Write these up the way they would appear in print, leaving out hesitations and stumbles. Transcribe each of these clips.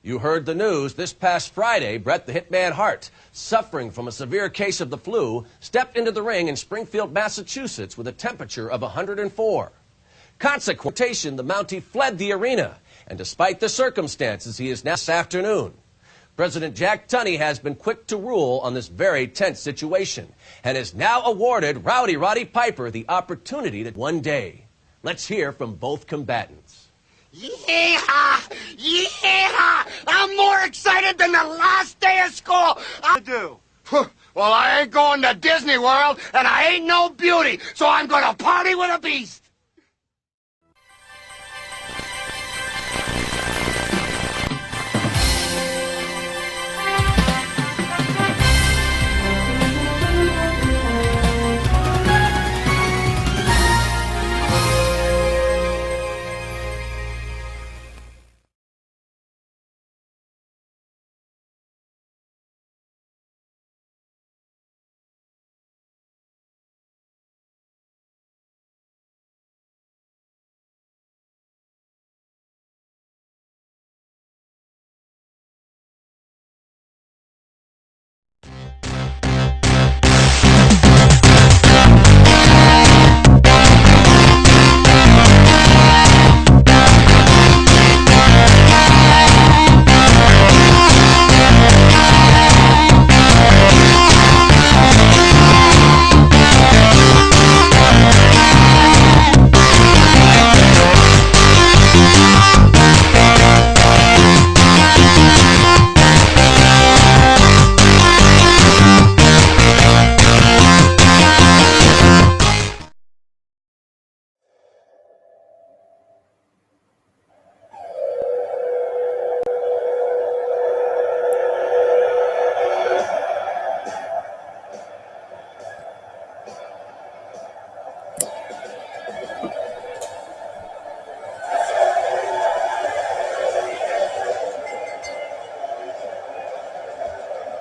You heard the news. This past Friday, Bret the Hitman Hart, suffering from a severe case of the flu, stepped into the ring in Springfield, Massachusetts with a temperature of 104. Consequently, the Mountie fled the arena, and despite the circumstances, he is now this afternoon. President Jack Tunney has been quick to rule on this very tense situation and has now awarded Rowdy Roddy Piper the opportunity to one day. Let's hear from both combatants. Yeehaw! Yeehaw! I'm more excited than the last day of school! I do. Well, I ain't going to Disney World, and I ain't no beauty, so I'm gonna party with a beast!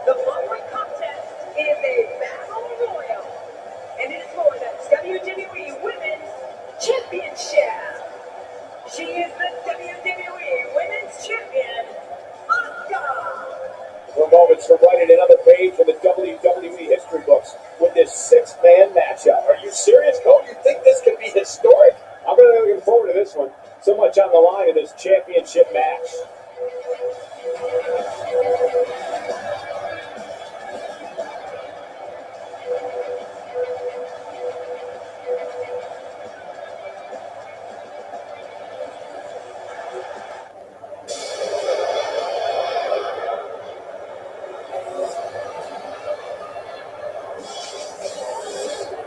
The following contest is a battle royal, and it is for the WWE Women's Championship. She is the WWE Women's Champion, Asuka. For moments from writing another page in the WWE history books with this six-man matchup. Are you serious, Cole? You think this could be historic? I'm really looking forward to this one. So much on the line in this championship match.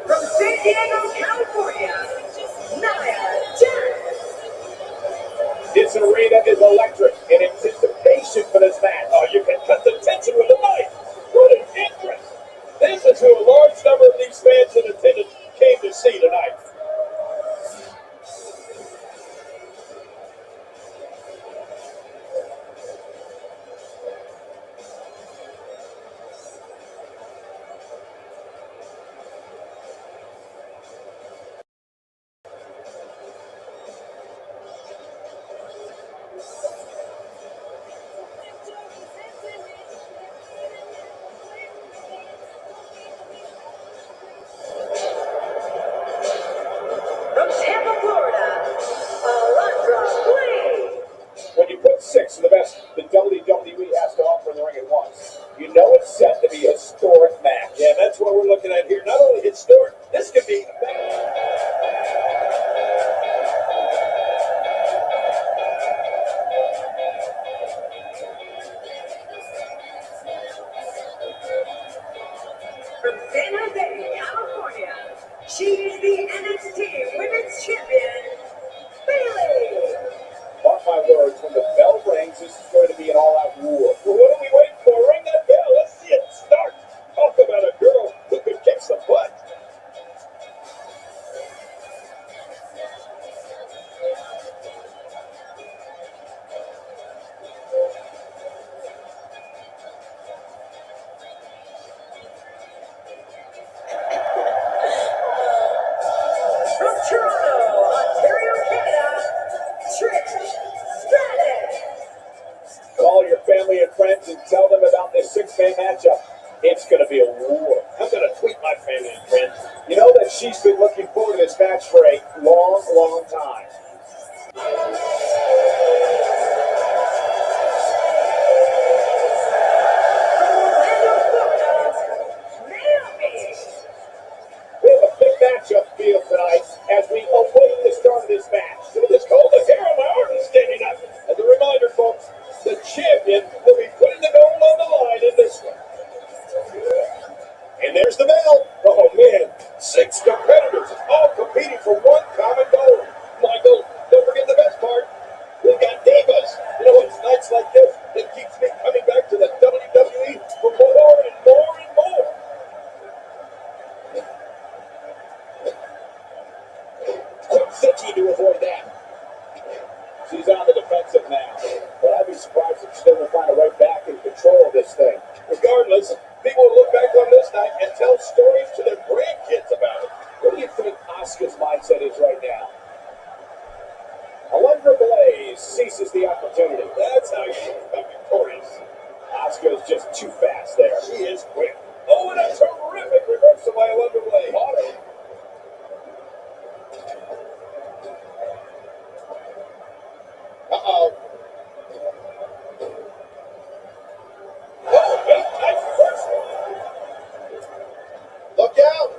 From San Diego, California, Nia Jax. This arena is electric in anticipation for this match. Oh, you can cut the tension with a knife. What an interest. This is who a large number of these fans in attendance came to see tonight. family and friends and tell them about this six-man matchup. It's going to be a war. I'm going to tweet my family and friends. You know that she's been looking forward to this match for a long, long time. We have a big matchup field tonight as we await the start of this match. So this cold, the hair on my arm is standing up. As a reminder, folks, the champion will be putting the gold on the line in this one. And there's the bell. Oh, man. 6 competitors, all competing for one common goal. Michael, don't forget the best part. We've got divas. You know, it's nights like this that keeps me coming back to the WWE for more and more and more. Quick Sitchy to avoid that. She's on the defensive now. But I'd be surprised if she doesn't find a way back in control of this thing. Regardless, people will look back on this night and tell stories to their grandkids about it. What do you think Asuka's mindset is right now? Alundra Blaze seizes the opportunity. That's how you become victorious. Asuka is just too fast there. She is quick. Oh, and a terrific reversal by Alundra Blaze. Uh-oh. Oh, wait, nice reversal. Look out.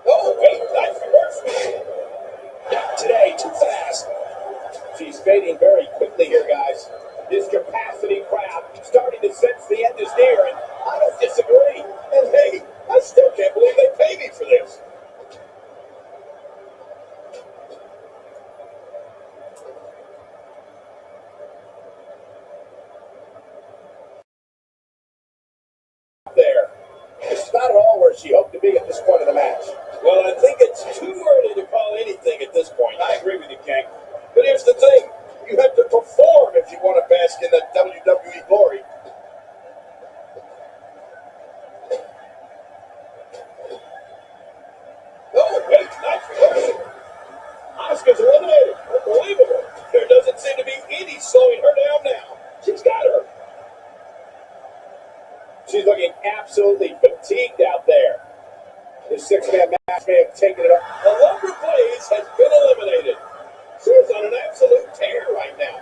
Oh, wait, nice reversal. Not today, too fast. She's fading very quickly here, guys. This capacity crowd starting to sense the end is near, and I don't disagree. And hey, I still can't believe they pay me for this. There. It's not at all where she hoped to be at this point of the match. Well, I think it's too early to call anything at this point. I agree with you, King. But here's the thing. You have to perform if you want to bask in that WWE glory. Oh, wait, nice reversal. Asuka's eliminated. Unbelievable. There doesn't seem to be any slowing her down now. She's got her. She's looking absolutely fatigued out there. This six-man match may have taken it up. Alundra Blaze has been eliminated. She's on an absolute tear right now.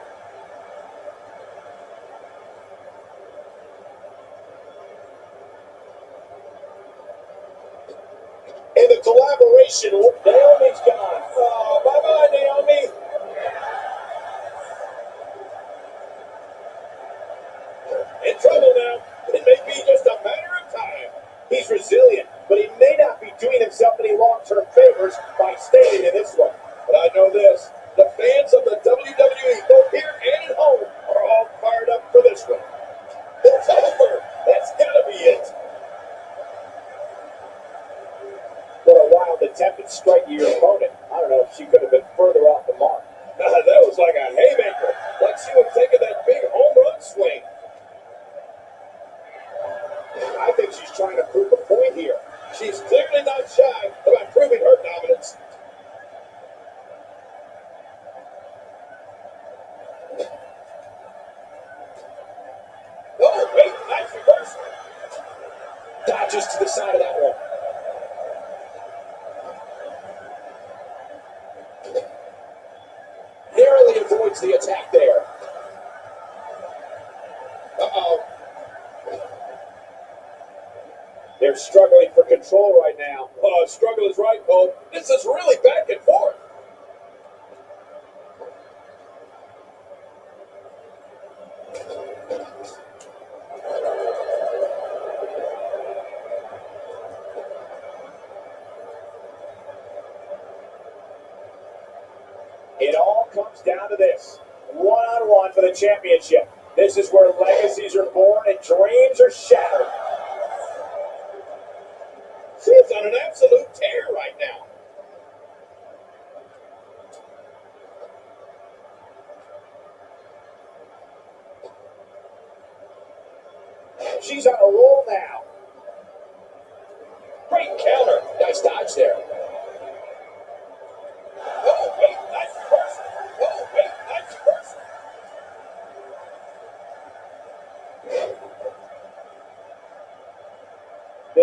And the collaboration, Naomi's gone. Oh, bye-bye, Naomi. In trouble now. It may be just a matter of time. He's resilient, but he may not be doing himself any long-term favors by staying in this one. But I know this. The fans of the WWE, both here and at home, are all fired up for this one. It's over. That's gotta be it. What a wild attempt at striking your opponent. I don't know if she could have been further off the mark. That was like a haymaker. Like she was taking that big home run swing. I think she's trying to prove a point here. She's clearly not shy about proving her dominance. Oh, wait, nice reversal. Dodges to the side of that one. Narrowly avoids the attack there. Uh-oh. They're struggling for control right now. Oh, struggle is right, Cole. This is really back and forth. It all comes down to this. One-on-one for the championship. This is where legacies are born and dreams are shattered. She's on an absolute tear right now. She's on a roll now. Great counter. Nice dodge there. Oh, wait, nice reversal. Oh, wait, nice reversal.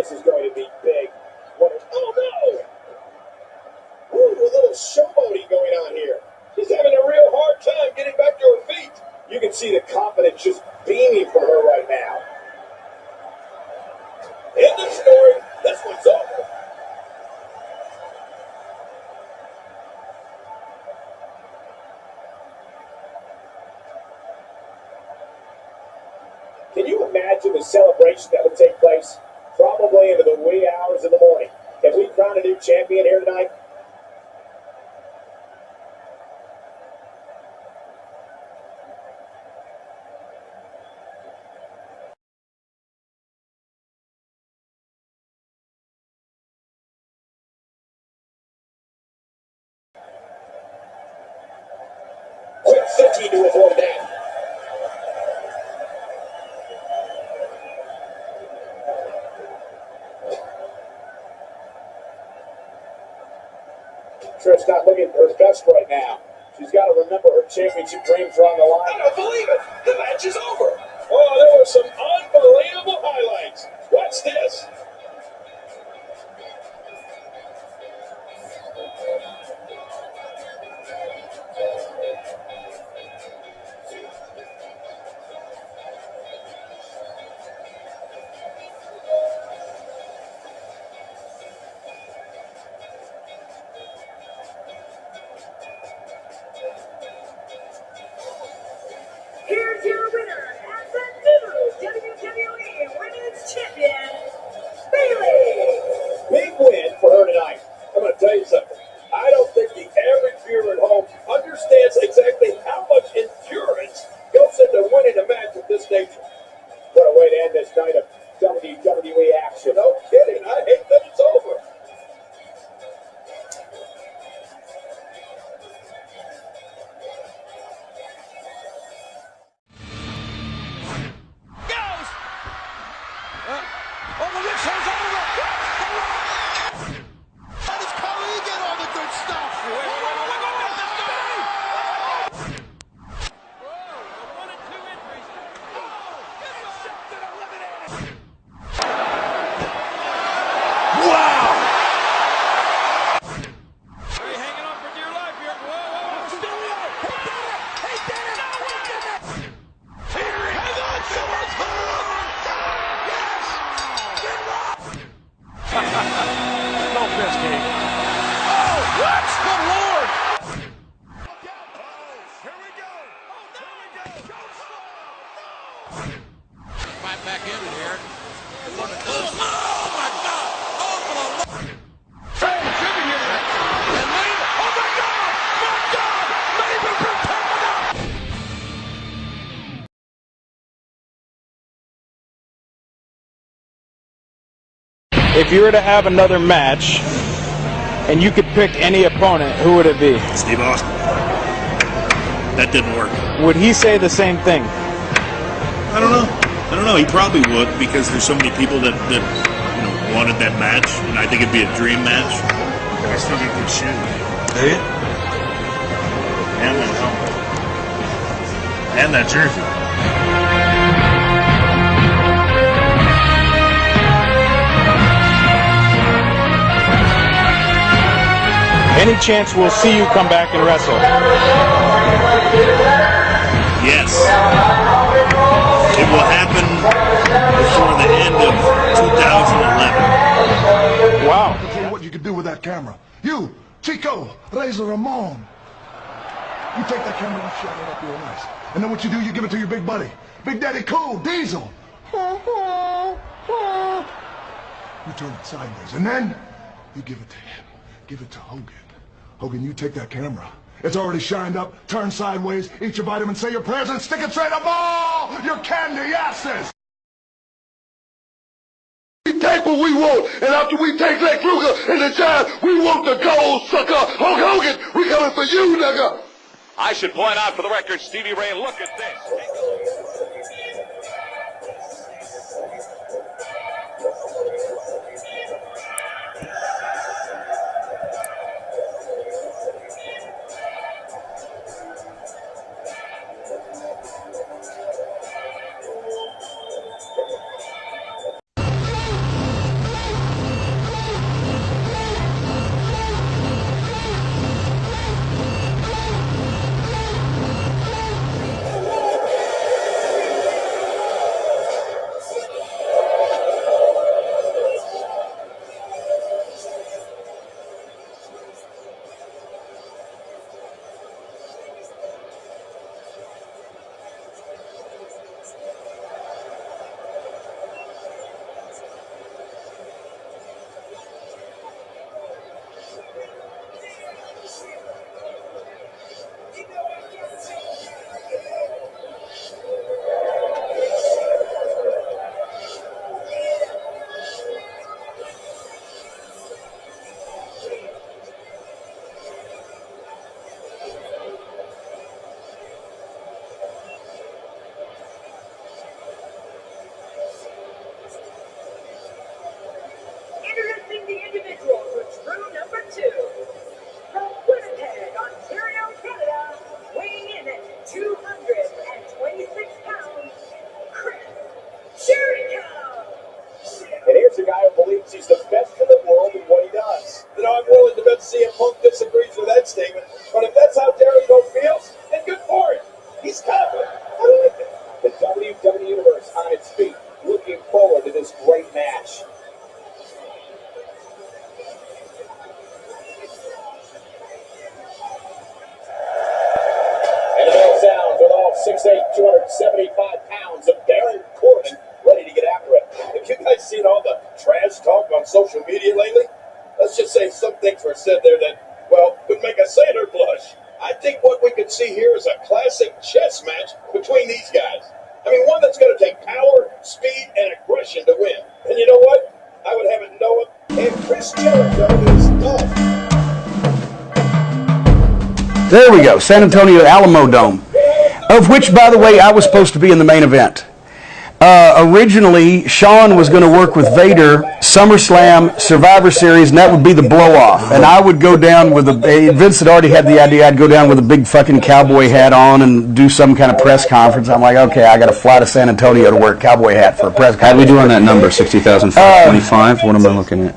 this is going to be big. Oh, no! Ooh, a little showboating going on here. She's having a real hard time getting back to her feet. You can see the confidence just beaming from her right now. End of story. This one's over. Can you imagine the celebration that would take place? Probably into the wee hours of the morning. Have we crowned a new champion here tonight? Quick thinking to avoid that. Trish not looking her best right now. She's got to remember her championship dreams are on the line. I don't believe it. The match is over. Oh, there were some unbelievable highlights. Watch this. Here's your winner and the new WWE Women's Champion, Bayley. Big win for her tonight. I'm going to tell you something. I don't think the average viewer at home understands exactly how much endurance goes into winning a match of this nature. What a way to end this night of WWE action. No kidding. I hate that it's over. Right back in here. Oh, my God! Oh, for the Lord! Hey, Jimmy here. And Maven. Oh, my God! My God! Maven for If you were to have another match and you could pick any opponent, who would it be? Steve Austin. That didn't work. Would he say the same thing? I don't know. He probably would, because there's so many people that wanted that match, and I think it'd be a dream match. I still get good shit. Do you? And that helmet. And that jersey. Any chance we'll see you come back and wrestle? Yes. It will happen before the end of 2011. Wow. I'll tell you what you can do with that camera. You, Chico, Razor Ramon. You take that camera and shut it up real nice. And then what you do, you give it to your big buddy. Big Daddy Cool, Diesel. You turn it sideways. And then you give it to him. Give it to Hogan. Hogan, you take that camera. It's already shined up. Turn sideways. Eat your vitamins. Say your prayers and stick it straight up all your candy asses. We take what we want, and after we take Lex Luger and the Giant, we want the gold, sucker. Hulk Hogan, we coming for you, nigga. I should point out for the record, Stevie Ray, look at this. he's the best in the world in what he does. You know, I'm willing to bet CM Punk disagrees with that statement, but if that's how Jericho feels, then good for him. He's confident. I like it. The WWE Universe on its feet, looking forward to this great match. And the bell sounds with all 6'8", 275 pounds of Baron Corbin ready to get after it. Have you guys seen all the trash talk on social media lately? Let's just say some things were said there that, well, would make a sailor blush. I think what we could see here is a classic chess match between these guys. I mean, one that's going to take power, speed, and aggression to win. And you know what? I would have it Noah and Chris Jericho is done. There we go, San Antonio Alamo Dome, of which, by the way, I was supposed to be in the main event. Originally, Shawn was going to work with Vader, SummerSlam, Survivor Series, and that would be the blow-off. And I would go down with Vince had already had the idea I'd go down with a big fucking cowboy hat on and do some kind of press conference. I'm like, okay, I got to fly to San Antonio to wear a cowboy hat for a press conference. How do we do on that number, 60,525? What am I looking at?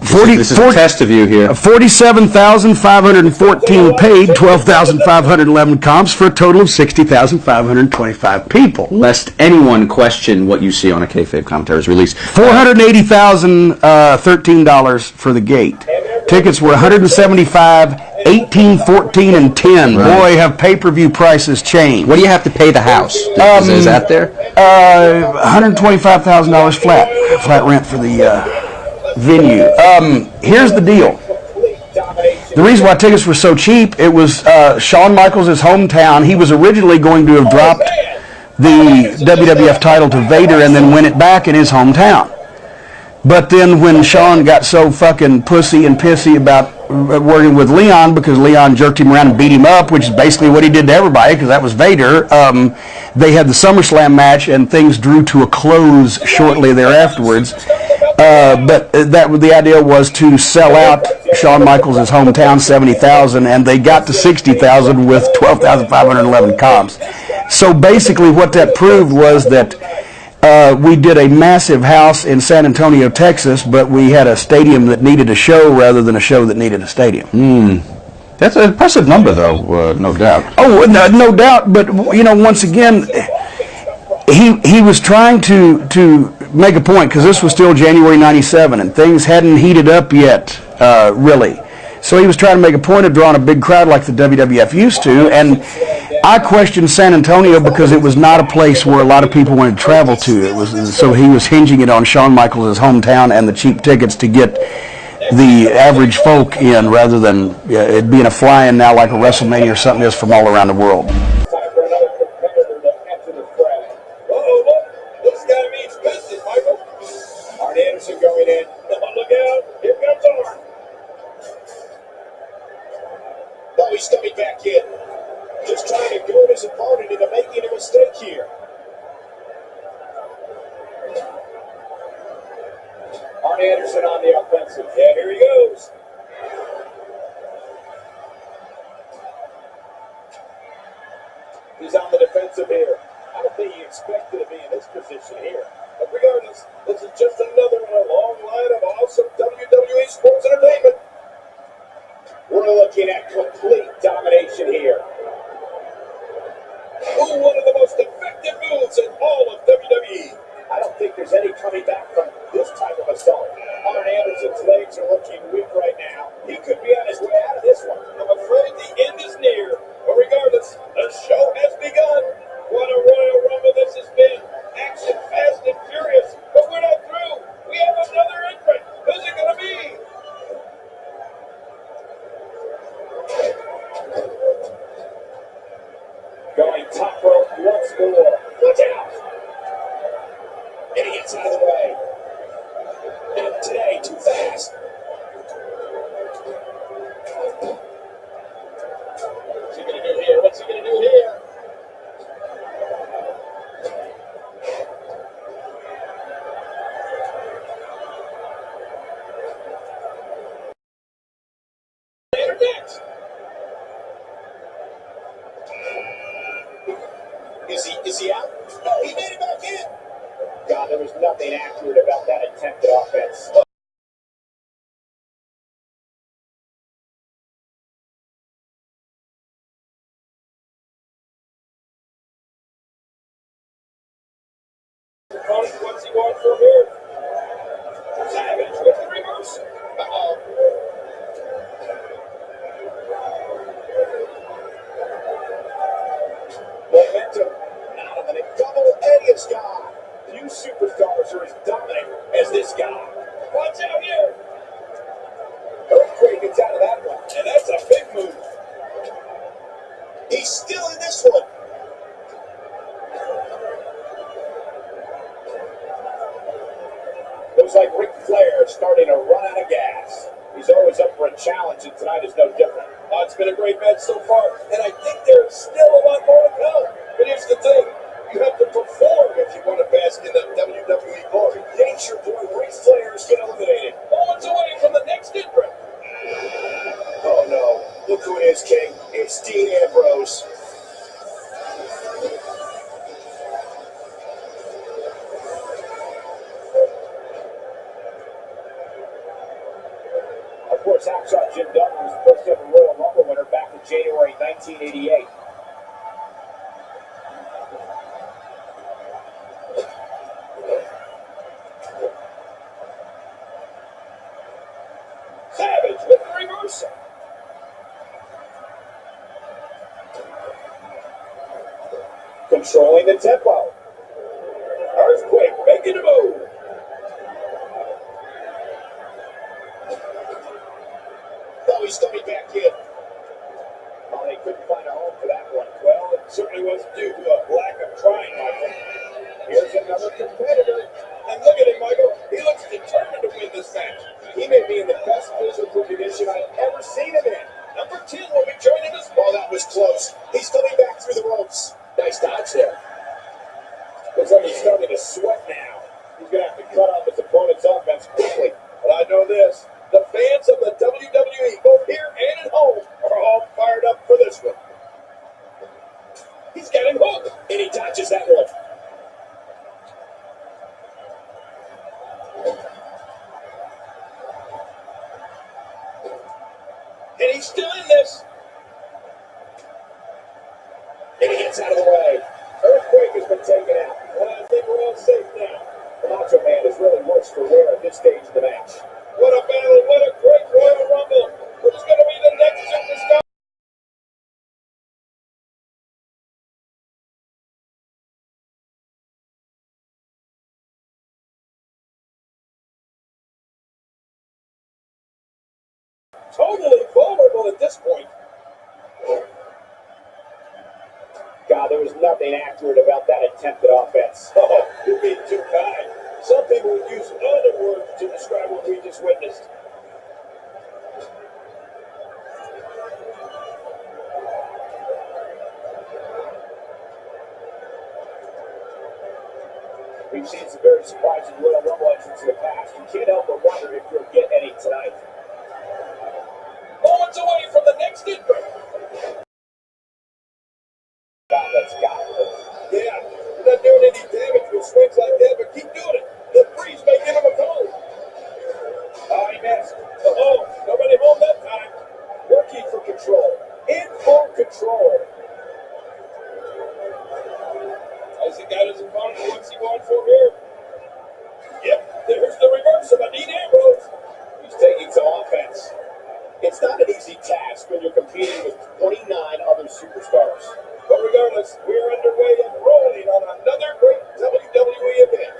This is a test of you here. 47,514 paid, 12,511 comps for a total of 60,525 people. Lest anyone question what you see on a kayfabe commentator's release. $480,013 for the gate. Tickets were 175, 18, 14, and 10. Right. Boy, have pay-per-view prices changed. What do you have to pay the house? Is that there? $125,000 flat rent for the venue. Here's the deal. The reason why tickets were so cheap, it was Shawn Michaels' hometown. He was originally going to have dropped the WWF title to Vader and then win it back in his hometown. But then when Shawn got so fucking pussy and pissy about working with Leon, because Leon jerked him around and beat him up, which is basically what he did to everybody, because that was Vader, they had the SummerSlam match and things drew to a close shortly thereafterwards. But the idea was to sell out Shawn Michaels' hometown 70,000, and they got to 60,000 with 12,511 comps. So basically what that proved was that we did a massive house in San Antonio, Texas, but we had a stadium that needed a show rather than a show that needed a stadium. That's an impressive number, though, no doubt. Oh, no doubt, but, you know, once again, he was trying to make a point, because this was still January 97, and things hadn't heated up yet, really. So he was trying to make a point of drawing a big crowd like the WWF used to, and I questioned San Antonio because it was not a place where a lot of people wanted to travel to. So he was hinging it on Shawn Michaels' hometown and the cheap tickets to get the average folk in, rather than it being a fly-in now like a WrestleMania or something is from all around the world. Going in. Look out. Here comes Arn. Oh, he's coming back in. Just trying to goad his opponent into making a mistake here. Arn Anderson on the offensive. Yeah, here he goes. He's on the defensive here. I don't think he expected to be in this position here. But regardless, this is just another in a long line of awesome WWE sports entertainment. We're looking at complete domination here. Ooh, one of the most effective moves in all of WWE. I don't think there's any coming back from this type of assault. Arn Anderson's legs are looking weak right now. He could be on his way out of this one. I'm afraid the end is near. But regardless, the show has begun. What a Royal Rumble this has been. Action, fast, and furious. But we're not through. We have another entrant. Who's it going to be? Going top rope once more. Watch out! And he gets out of the way. And today, too fast. What's he going to do here? What's he going to do here? Is he out? No, he made it back in. God, there was nothing accurate about that attempted offense. What's he want from here? Savage with the reverse. Uh-oh. Momentum. Now the double A is gone. Few superstars are as dominant as this guy. Watch out here. Earthquake gets out of that one. And that's a big move. He's still in this one. Looks like Ric Flair is starting to run out of gas. He's always up for a challenge, and tonight is no different. It's been a great match so far, and I think there's still a lot more to come. But here's the thing. You have to perform if you want to bask in the WWE glory. Gates your boy Ric Flair is getting eliminated. Moments away from the next entrant. Oh no. Look who it is, King. It's Dean Ambrose. Of course, Hacksaw Jim Duggan was the first ever Royal Rumble winner back in January 1988. Savage with the reversal. Controlling the tempo. Earthquake making a move. Oh, he's coming back in. Oh, they couldn't find a home for that one. Well, it certainly wasn't due to a lack of trying, Michael. Here's another competitor. And look at him, Michael. He looks determined to win this match. He may be in the best physical condition I've ever seen him in. Number 10 will be joining us. Oh, that was close. He's coming back through the ropes. Nice dodge there. Looks like he's starting to sweat now. He's going to have to cut off his opponent's offense quickly. But I know this. The fans of the WWE, both here and at home, are all fired up for this one. He's got him hooked, and he dodges that one. And he's still in this. And he gets out of the way. Earthquake has been taken out. And I think we're all safe now. The Macho Man is really worse for wear at this stage of the match. What a battle, what a great Royal Rumble. Who's going to be the next superstar? Totally vulnerable at this point. God, there was nothing accurate about that attempted offense. Oh, you're being too kind. Some people would use other words to describe what we just witnessed. We've seen some very surprising Royal Rumble entrants in the past. You can't help but wonder if you'll get any tonight. Moments away from the next entrant. God, that's got it. Yeah, you're not doing any damage with swings like that, but keep doing it. The freeze may give him a goal. Oh, he missed. Oh, nobody home that time. Working for control. In full control. As he got his opponent, what's he going for here? Yep, there's the reverse of a Dean Ambrose. He's taking some offense. It's not an easy task when you're competing with 29 other superstars. But regardless, we're underway and rolling on another great WWE event.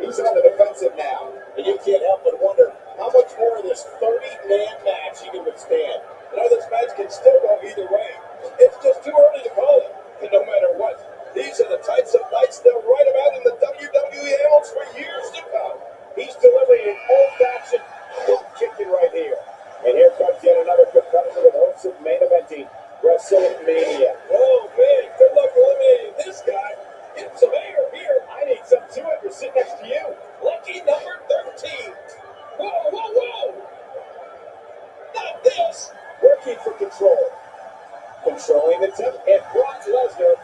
He's on the defensive now, and you can't help but wonder how much more of this 30-man match he can withstand. You know, this match can still go either way. It's just too early to call it. And no matter what, these are the types of nights they'll write about in the WWE annals for years to come. He's delivering an old-fashioned butt kicking right here. And here comes yet another competitor with hopes of main eventing WrestleMania. Oh, man, good luck eliminating this guy. Get some air here. I need some too if you're sitting next to you. Lucky number 13. Whoa, whoa, whoa. Not this. Working for control. Controlling the tempo. And Brock Lesnar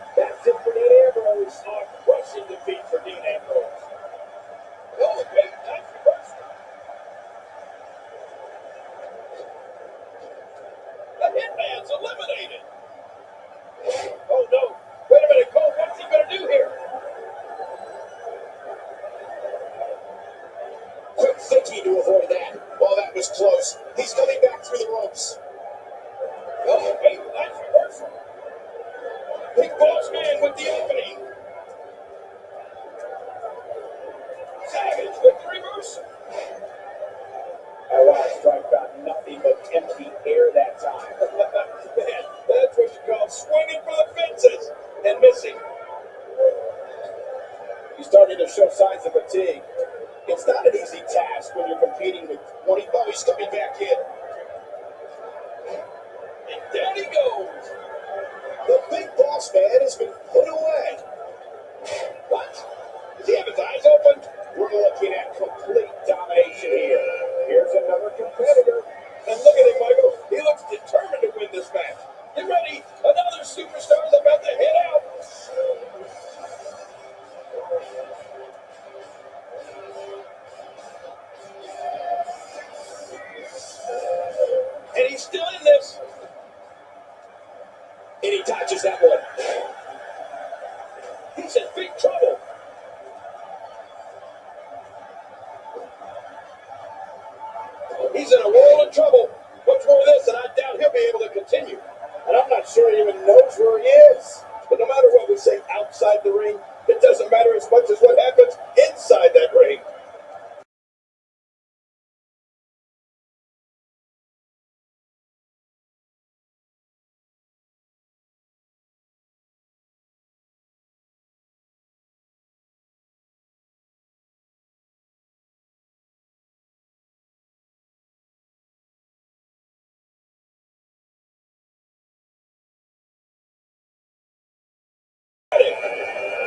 first man with the opening. Savage with the reversal. That last strike got nothing but empty air that time. Man, that's what you call swinging for the fences and missing. He's starting to show signs of fatigue. It's not an easy task when you're competing with 20. Oh, he's coming back in. And down he goes. The big boss man has been put away. What? Does he have his eyes open? We're looking at complete domination here. Here's another competitor. And look at him, Michael. He looks determined to win this match. Get ready. Another superstar is about to head out. And he's still in this. And he dodges that one. He's in big trouble. He's in a world of trouble. Much more of this, and I doubt he'll be able to continue. And I'm not sure he even knows where he is. But no matter what we say outside the ring, it doesn't matter as much as what happens inside that ring.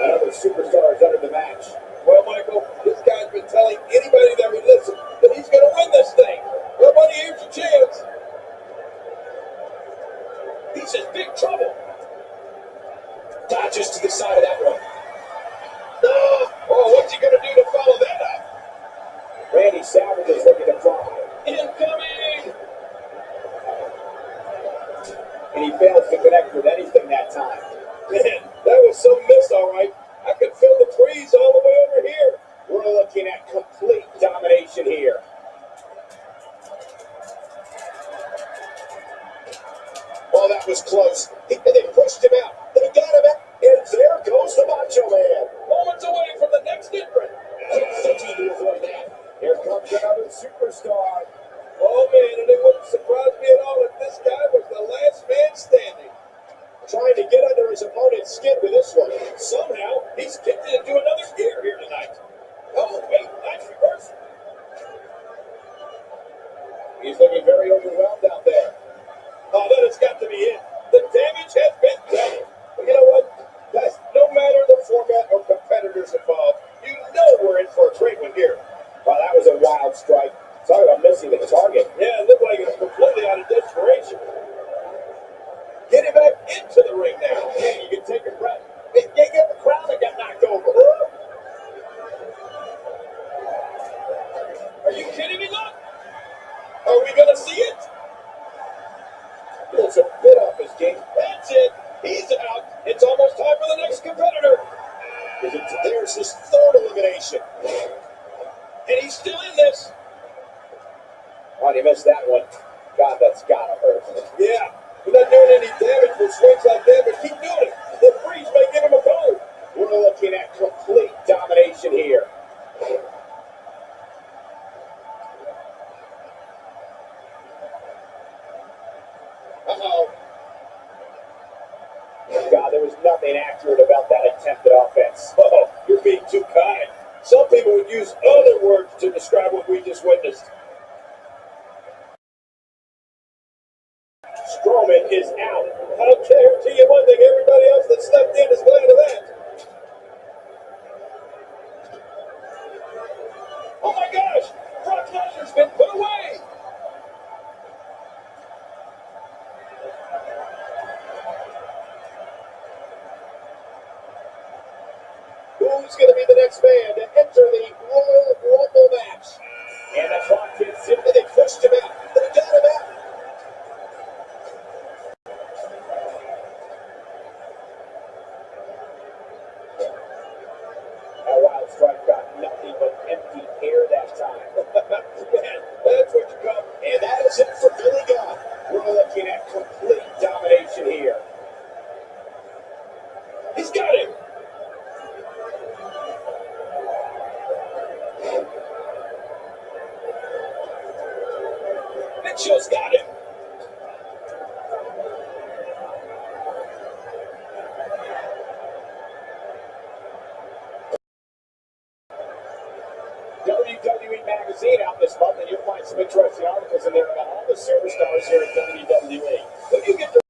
Another superstar is under the match. Well, Michael, this guy's been telling anybody that would listen that he's going to win this thing. Well, buddy, here's your chance. He's in big trouble. Dodges to the side of that one. Oh, what's he going to do to follow that up? Randy Savage is looking to fly. Incoming! And he fails to connect with anything that time. Man, that was some miss, all right. I could feel the breeze all the way over here. We're looking at complete domination here. Oh, that was close. They pushed him out. They got him out. And there goes the Macho Man. Moments away from the next entrant. To avoid that. Here comes another superstar. Oh, man, and it wouldn't surprise me at all if this guy was the last man standing. Trying to get under his opponent's skin with this one. Somehow, he's kicked it into another gear here tonight. Oh, wait, nice reversal. He's looking very overwhelmed out there. Oh, that has got to be it. The damage has been done. But you know what? Guys, no matter the format or competitors involved, you know we're in for a great one here. Wow, that was a wild strike. Talk about missing the target. Yeah, it looked like it was completely out of desperation. Get him back into the ring now. Yeah, you can take a breath. Get the crowd that got knocked over. Are you kidding me, look? Are we going to see it? It's a bit off his game. That's it. He's out. It's almost time for the next competitor. There's his third elimination. And he's still in this. Oh, he missed that one. God, that's got to hurt. Yeah. We're not doing any damage with swings like that, but keep doing it. The freeze may give him a go. We're looking at complete domination here. Uh-oh. God, there was nothing accurate about that attempted offense. Oh, you're being too kind. Some people would use other words to describe what we just witnessed. Strowman is out. I'll guarantee you one thing, everybody else that stepped in is glad of that. Oh my gosh! Brock Lesnar's been put away! Who's going to be the next man to enter the Royal Rumble match? And the clock hits him, and they pushed him out. They got him out. That wild strike got nothing but empty air that time. Man, that's what you got. And that is it for Billy Gunn. We're looking at complete domination here. He's got him. Big Show's got him. WWE Magazine out this month, and you'll find some interesting articles in there about all the superstars here at WWE. Who do you get to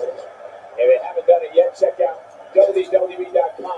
If you haven't done it yet, check out WWE.com.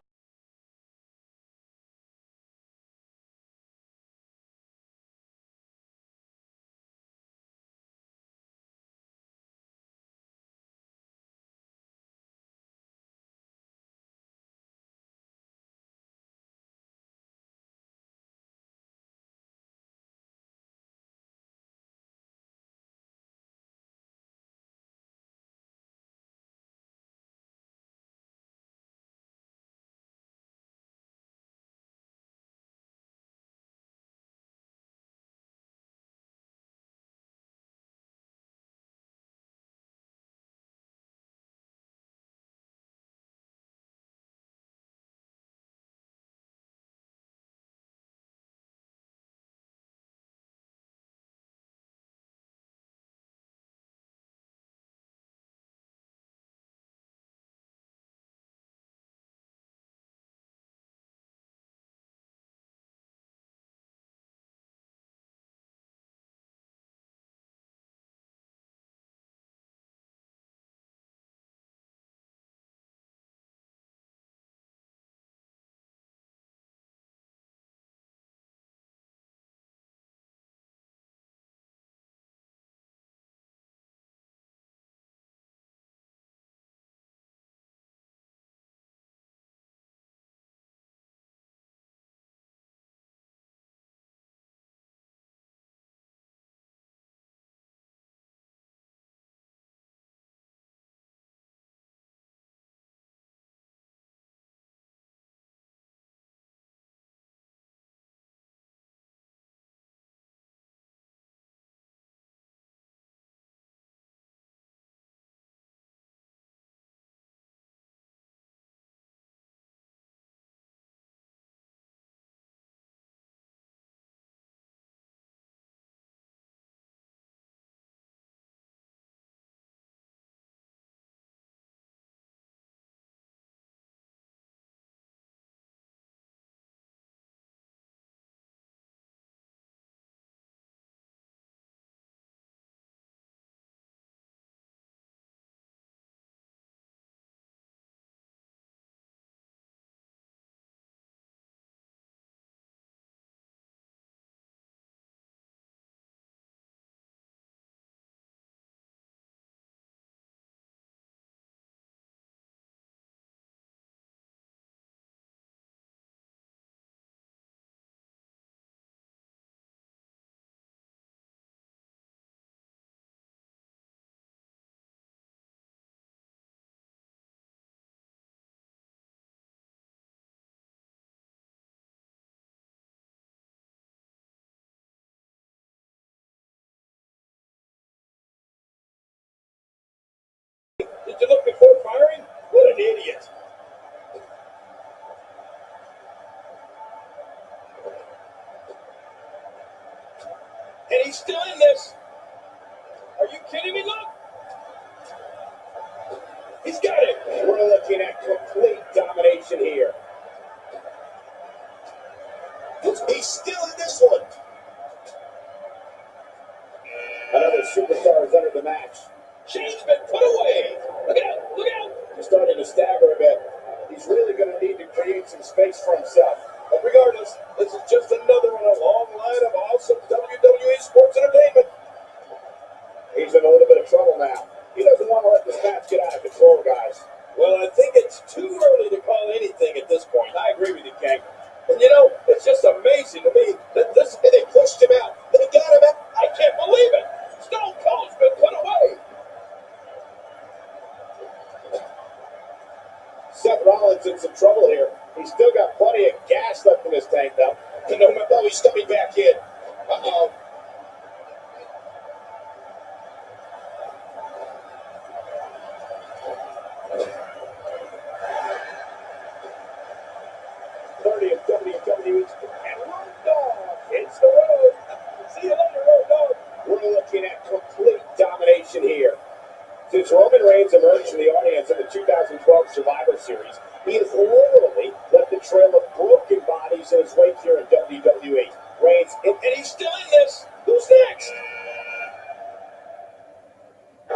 And he's still in this. Are you kidding me? Look. He's got it. We're looking at complete domination here. He's still in this one. Another superstar has entered the match. Shane's been put away. Look out. Look out. He's starting to stagger a bit. He's really going to need to create some space for himself. But regardless, this is just another in a long line of awesome WWE sports entertainment. He's in a little bit of trouble now. He doesn't want to let this match get out of control, guys. Well, I think it's too early to call anything at this point. I agree with you, King. And you know, it's just amazing to me that they pushed him out. They got him out. I can't believe it. Stone Cold's been put away. Seth Rollins in some trouble here. He's still got plenty of gas left in his tank, though. And no, he's coming back in. Uh-oh. WWE's and Road Dogg hits the road. See you later, Road Dogg. We're looking at complete domination here. Since Roman Reigns emerged from the audience in the 2012 Survivor Series, he has literally left a trail of broken bodies in his wake here in WWE. Reigns, and he's still in this. Who's next?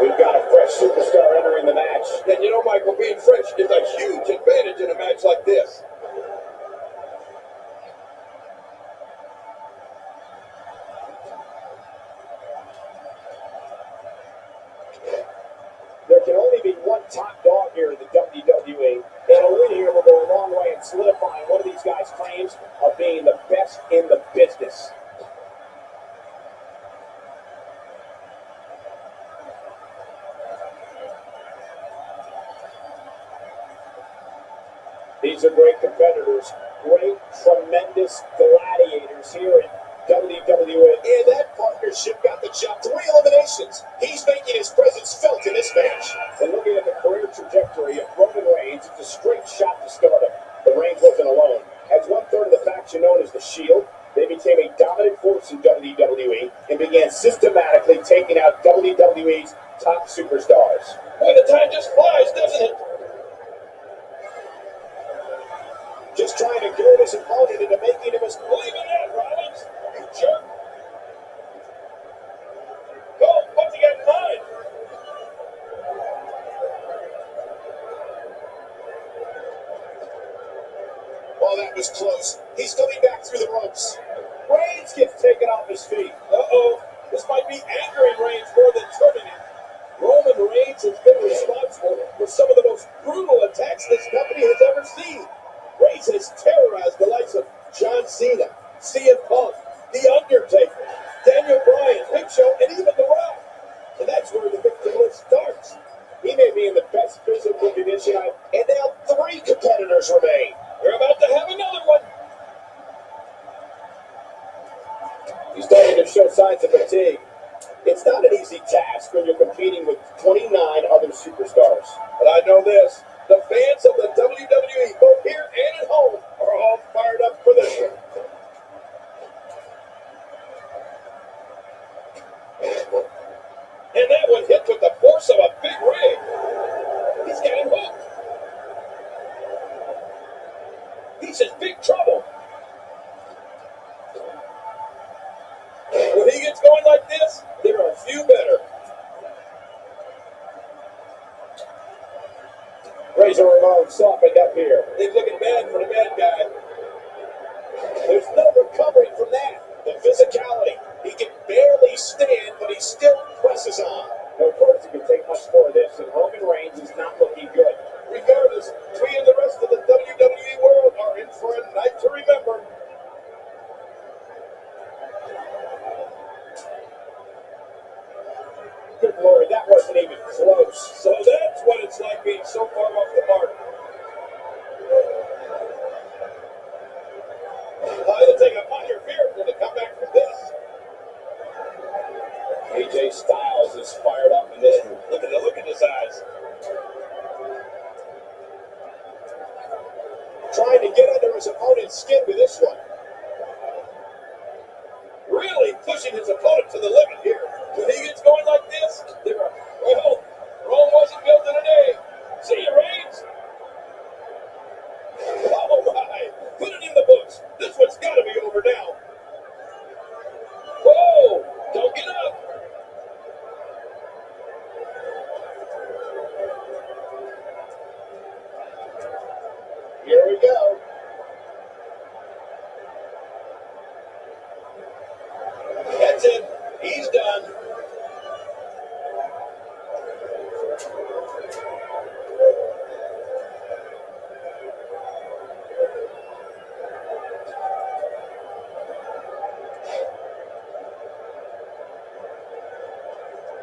We've got a fresh superstar entering the match. And you know, Michael, being fresh is a huge advantage in a match like this. There can only be one top dog here in the WWE, and a win here will go a long way in solidifying one of these guys' claims of being the best in the business. These are great competitors, great, tremendous gladiators here in WWE. And that partnership got the job. 3 eliminations. He's making his presence felt in this match. And looking at the career trajectory of Roman Reigns, it's a straight shot to stardom. But Reigns wasn't alone. As 1/3 of the faction known as the Shield, they became a dominant force in WWE and began systematically taking out WWE's top superstars. Boy, the time just flies, doesn't it? Just trying to goad his opponent into making him his... Believe in that, Rollins. You jerk. Go, what's he got in mind? Oh, that was close. He's coming back through the ropes. Reigns gets taken off his feet. Uh-oh. This might be angering Reigns more than turning him. Roman Reigns has been responsible for some of the most brutal attacks this company has ever seen. Reigns has terrorized the likes of John Cena, CM Punk, The Undertaker, Daniel Bryan, Big Show, and even The Rock. And that's where the victim list starts. He may be in the best physical condition and now 3 competitors remain. We're about to have another one. He's starting to show signs of fatigue. It's not an easy task when you're competing with 29 other superstars. But I know this. The fans of the WWE, both here and at home, are all fired up for this one. And that one hit with the force of a big rig. He's got him hooked. He's in big trouble. When he gets going like this, there are a few better. Razor Ramon softened up here. He's looking bad for the bad guy. There's no recovering from that. The physicality. He can barely stand, but he still presses on. No person can take much more of this, and Roman Reigns is not looking good. Regardless, we and the rest of the WWE world are in for a night to remember. Good Lord, that wasn't even close. So that's what it's like being so far off the mark. It'll take a minor miracle to come back from this. AJ Styles is fired up in this one. Look at his eyes. Trying to get under his opponent's skin with this one. Really pushing his opponent to the limit here. When he gets going like this, well, Rome wasn't built in a day. See you, Reigns. Oh, my. Put it in the books. This one's got to be over now. Whoa, don't get up. Here we go. That's it. He's done.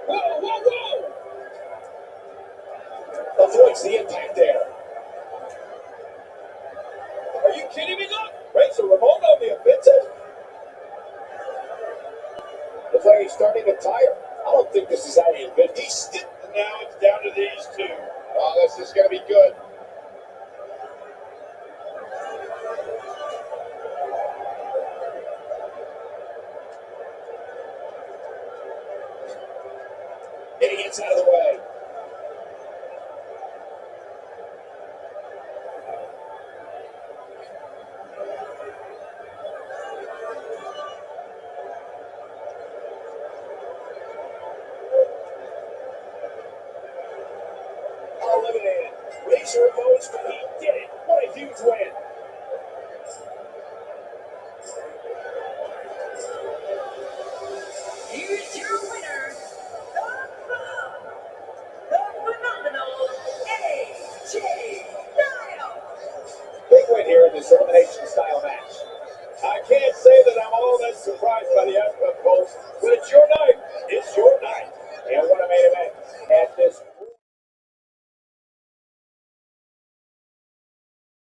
Whoa, whoa, whoa! Avoids the impact there. Are you kidding me, Doc? Razor Ramon on the offensive? Looks like he's starting to tire. I don't think this is how he envisioned. He's still. Now it's down to these two. Oh, this is going to be good. And he gets out of the way. Eliminated. Razor Ramon's but he did it. What a huge win. Here's your winner, the phenomenal AJ Styles. Big win here in this elimination style match. I can't say that I'm all that surprised by the outcome, folks, but it's your night. It's your night. And what a main event at this